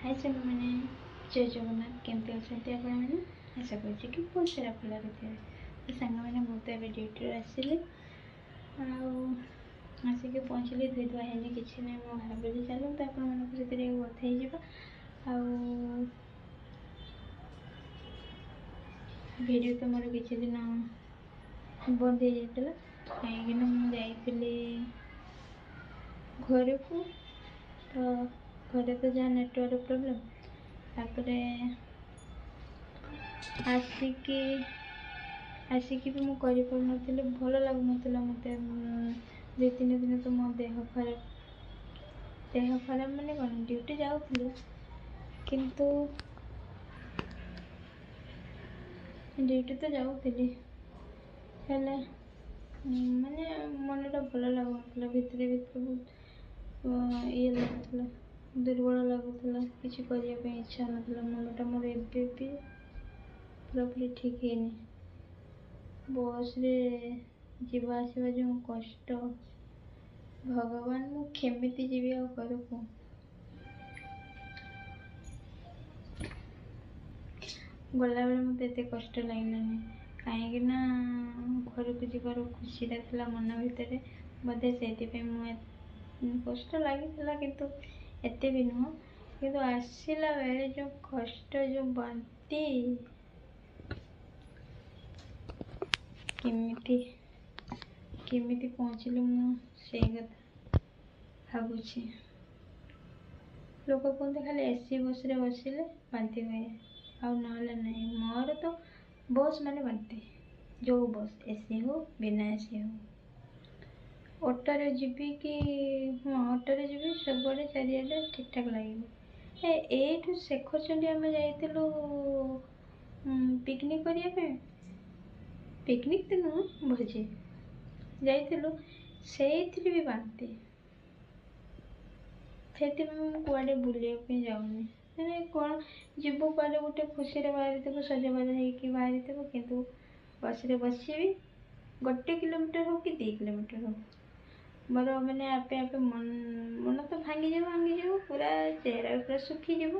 हाय सांग मैंने जय जगन्नाथ केमती अच्छा आप आशा कर बहुत सारा भल थे तो सांग मैंने बहुत एवं ड्यूटी आसिले आसिक पहुँचली धोई धुआ है कि ना मो भाभी चलो तो आपको कथा भिडियो तो मोर किसी दिन बंद हो जाता कहीं मुझे घर को तो घरे तो जहाँ नेटवर्क प्रोब्लेम तापरे आसिकी भी मु कर भल लगुन मत 2-3 दिन तो मो देह खराब माने कौन ड्यूटी जाऊँ किंतु ड्यूटी तो जाऊँ माने मनटा भल लगुन भितर बहुत ये लगुला दुर्बल लगुला किसी करने इच्छा ना मनटा मोर एबे भी पूरापूरी ठीक है बस रे जीवा आसवा जो कष्ट भगवान मु केमिति जीवी आ घर को गला बेले मत एत कष्ट लगलानी कहीं घर को जीवार खुशी था मन भितर बोधे से कष्ट लगी किंतु एते भी नुह किंतु आसला बेले जो कष्ट जो बांती केमिति पहुँचली मुझे कथा भावुची लोक कहते खाली एसी बस रे बसिले बांती हुए आउ ना नहीं मोर तो बस माने बांती जो बस एसी हो बिना एसी हो ऑटोरे जीवी कि हाँ ऑटोरे जीवी सब चारिड़े ठीक ठाक लगे एठू शेखरचंडी आम जाइलु पिकनिक करने पिकनिक तो नुह भोजी जाइलु से भी बांती से कुआडे बुलाया जाऊनी मैंने कौन जीव कुआडे गोटे खुशी बाहरी थे सजबाज हो बाहरी थे कितु बस रे बसि 1 किलोमीटर हो कि 2 किलोमीटर हो मोर मैंने आपे आपे मन तो भांगी जाव पूरा चेहरा पूरा सुखी जाव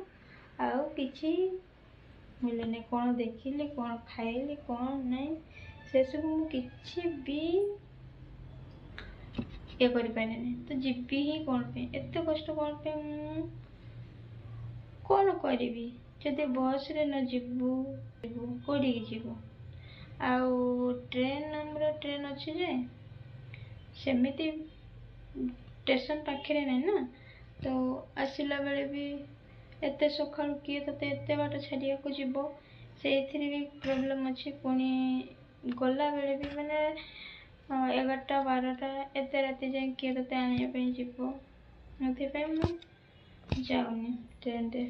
आउ कि मिले नहीं कौन देखिली कौन खाइली कौन नहीं से सब मुझे भी ये कर तो जीवी ही कौन पे एत कष्ट कौन कौन करी जदि बस रे न जीवु कौड़ी जीव आउ ट्रेन आमर ट्रेन अच्छे जे सेमिति स्टेशन पाखे नहीं ना तो आसला बेले भी एत सका किए ते एत बाट छाड़ा को जीव से भी प्रोब्लेम अच्छी पुणी गला बेले भी मैंने 11टा 12टा एत राति जाए किए ते आने जीव से मुझे जाऊनी ट्रेन रे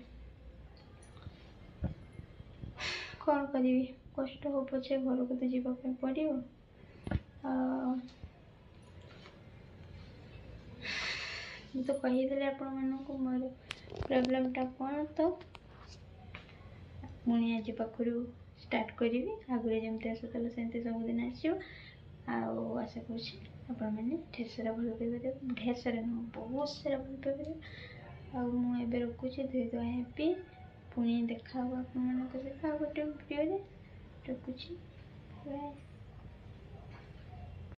कौन करी कष्ट हो पछे घर को तो जावाई पड़ो तो कहीदेली आपण मानक मोर प्रोब्लेमटा कौन तो पुणी आज पाखु स्टार्ट करी आगे जमी आसूला सेमती सबुदिन आसो आशा कर ढेर सारा भल पाइपर ढेर सारा नुह बहुत सारा भल पाइपर मुझे रखुची धोई धुआ हेपी पुणी देखा आप गोटे भिडियो रखुची बाय।